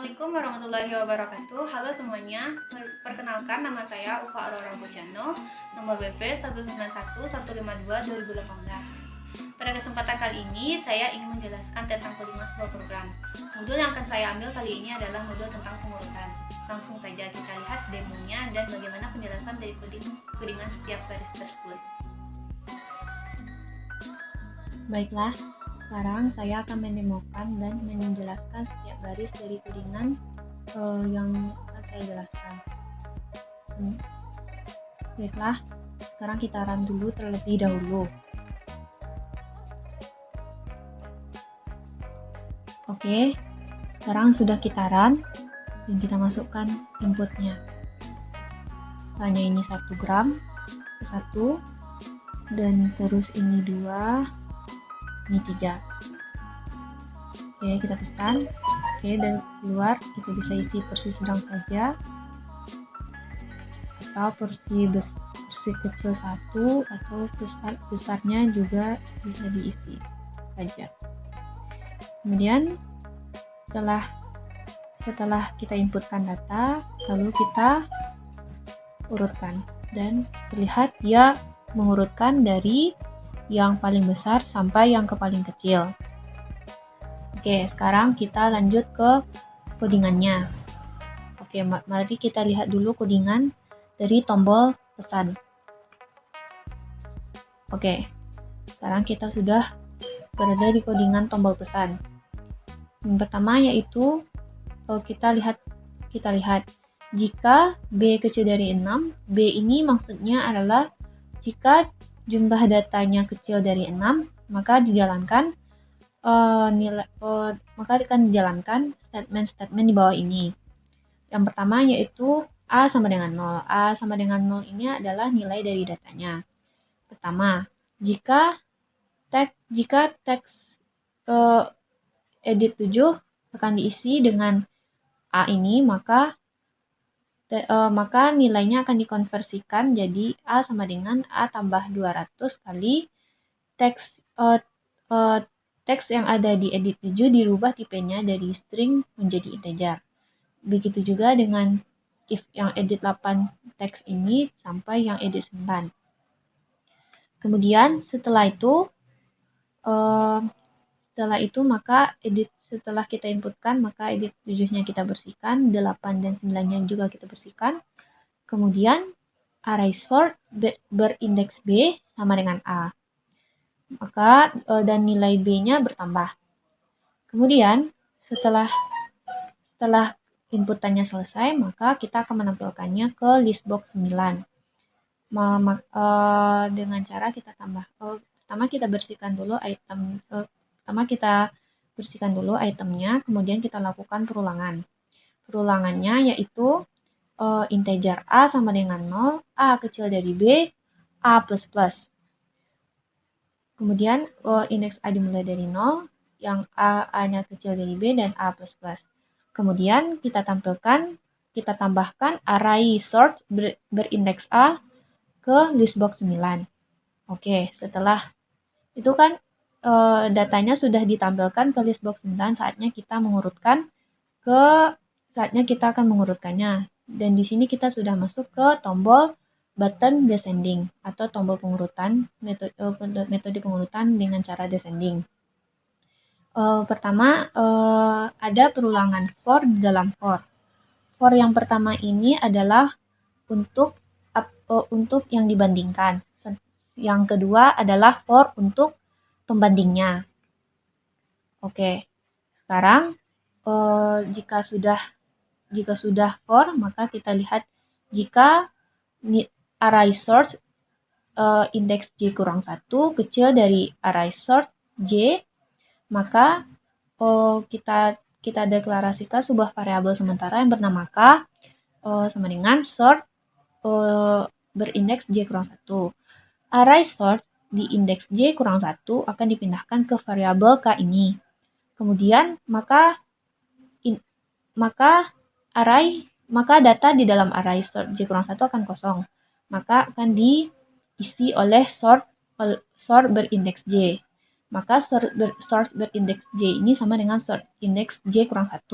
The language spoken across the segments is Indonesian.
Assalamualaikum warahmatullahi wabarakatuh. Halo semuanya, perkenalkan nama saya Ufa Aurora Bojano, nomor BP 191-152-2018. Pada kesempatan kali ini, saya ingin menjelaskan tentang codingan sebuah program. Modul yang akan saya ambil kali ini adalah modul tentang pengurutan. Langsung saja kita lihat demonya dan bagaimana penjelasan dari codingan setiap garis tersebut. Baiklah, sekarang saya akan mendemokan dan menjelaskan setiap garis dari codingan yang akan saya jelaskan. Baiklah, sekarang kita run dulu terlebih dahulu. Oke, sekarang sudah kita run dan kita masukkan inputnya. Misalnya ini 1 gram, 1, dan terus ini 2, ini 3. Oke, kita pesan. Oke, dan keluar kita bisa isi porsi sedang saja atau porsi kecil 1, atau besarnya juga bisa diisi saja. Kemudian setelah kita inputkan data, lalu kita urutkan dan terlihat dia mengurutkan dari yang paling besar sampai yang ke paling kecil. Oke, sekarang kita lanjut ke codingannya. Oke, mari kita lihat dulu codingan dari tombol pesan. Oke, sekarang kita sudah berada di codingan tombol pesan. Yang pertama yaitu kita lihat jika B kecil dari 6, B ini maksudnya adalah jika jumlah datanya kecil dari 6, maka dijalankan statement-statement di bawah ini. Yang pertama yaitu A sama dengan 0. A sama dengan 0 ini adalah nilai dari datanya. Pertama, jika teks edit 7 akan diisi dengan A ini, maka nilainya akan dikonversikan jadi A sama dengan A tambah 200 kali teks yang ada di edit 7 dirubah tipenya dari string menjadi integer. Begitu juga dengan if yang edit 8 teks ini sampai yang edit 9. Kemudian setelah itu maka setelah kita inputkan, maka edit 7-nya kita bersihkan, 8 dan 9-nya juga kita bersihkan. Kemudian array sort berindeks B sama dengan A. Maka dan nilai B-nya bertambah. Kemudian setelah inputannya selesai, maka kita akan menampilkannya ke listbox 9. Dengan cara kita tambah. Pertama kita bersihkan dulu itemnya, kemudian kita lakukan perulangan. Perulangannya yaitu integer A sama dengan 0, A kecil dari B, A++. Kemudian indeks A dimulai dari 0, yang A-nya kecil dari B, dan A++. Kemudian kita tambahkan array sort berindeks A ke listbox 9. Oke, setelah itu kan datanya sudah ditampilkan ke listbox 9, saatnya kita akan mengurutkannya. Dan di sini kita sudah masuk ke tombol button descending atau tombol pengurutan, metode pengurutan dengan cara descending. Pertama ada perulangan for di dalam for. For yang pertama ini adalah untuk yang dibandingkan. Yang kedua adalah for untuk pembandingnya. Oke, sekarang jika sudah for, maka kita lihat jika array sort indeks J kurang 1 kecil dari array sort J, maka kita deklarasikan sebuah variabel sementara yang bernama K sama dengan sort berindeks J kurang 1. Array sort di indeks J kurang 1 akan dipindahkan ke variabel K ini. Kemudian maka data di dalam array sort J kurang 1 akan kosong. Maka akan diisi oleh sort berindeks J. Maka sort berindeks J ini sama dengan sort indeks J kurang 1.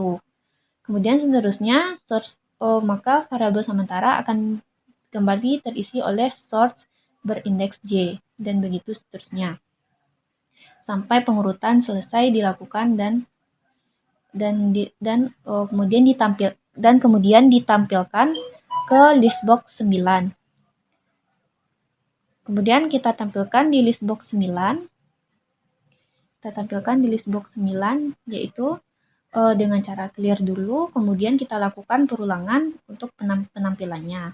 Kemudian seterusnya maka variabel sementara akan kembali terisi oleh source berindeks J dan begitu seterusnya sampai pengurutan selesai dilakukan kemudian ditampilkan ke listbox 9. Kemudian kita tampilkan di listbox 9. Yaitu dengan cara clear dulu, kemudian kita lakukan perulangan untuk penampilannya.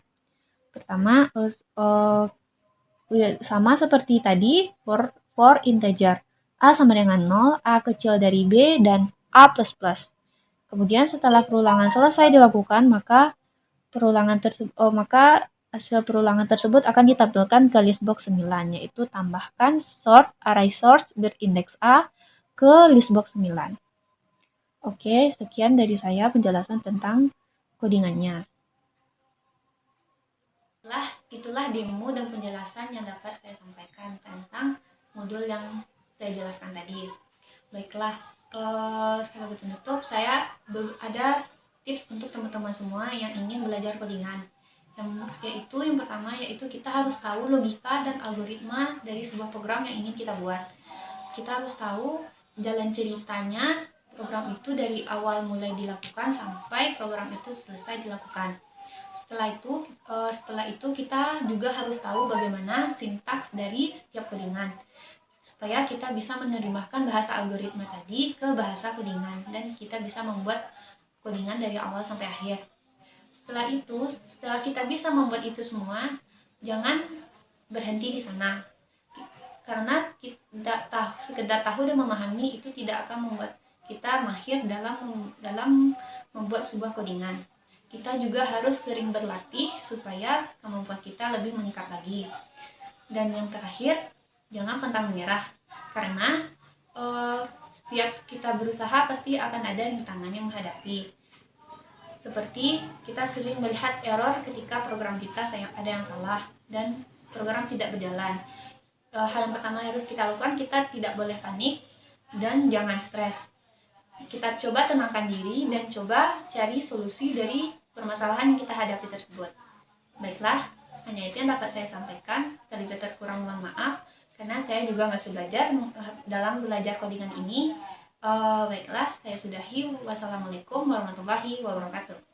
Pertama, sama seperti tadi, for integer A sama dengan 0, A kecil dari B, dan A++. Kemudian setelah perulangan selesai dilakukan, maka hasil perulangan tersebut akan ditampilkan ke listbox 9, yaitu tambahkan array source berindeks A ke listbox 9. Oke, sekian dari saya penjelasan tentang codingannya. Itulah demo dan penjelasan yang dapat saya sampaikan tentang modul yang saya jelaskan tadi. Baiklah, sebagai penutup, saya ada tips untuk teman-teman semua yang ingin belajar codingan. Yang pertama yaitu kita harus tahu logika dan algoritma dari sebuah program yang ingin kita buat. Kita harus tahu jalan ceritanya program itu dari awal mulai dilakukan sampai program itu selesai dilakukan. Setelah itu kita juga harus tahu bagaimana sintaks dari setiap codingan supaya kita bisa menerjemahkan bahasa algoritma tadi ke bahasa codingan dan kita bisa membuat codingan dari awal sampai akhir. Setelah kita bisa membuat itu semua, jangan berhenti di sana. Karena sekedar tahu dan memahami itu tidak akan membuat kita mahir dalam membuat sebuah codingan. Kita juga harus sering berlatih supaya kemampuan kita lebih meningkat lagi. Dan yang terakhir, jangan pantang menyerah. Karena setiap kita berusaha pasti akan ada rintangan yang menghadapi. Seperti kita sering melihat error ketika program kita ada yang salah dan program tidak berjalan. Hal yang pertama yang harus kita lakukan, kita tidak boleh panik dan jangan stres. Kita coba tenangkan diri dan coba cari solusi dari permasalahan yang kita hadapi tersebut. Baiklah, hanya itu yang dapat saya sampaikan. Terlebih kurang mohon maaf, karena saya juga masih belajar dalam belajar codingan ini. Baiklah, saya sudahi. Wassalamualaikum warahmatullahi wabarakatuh.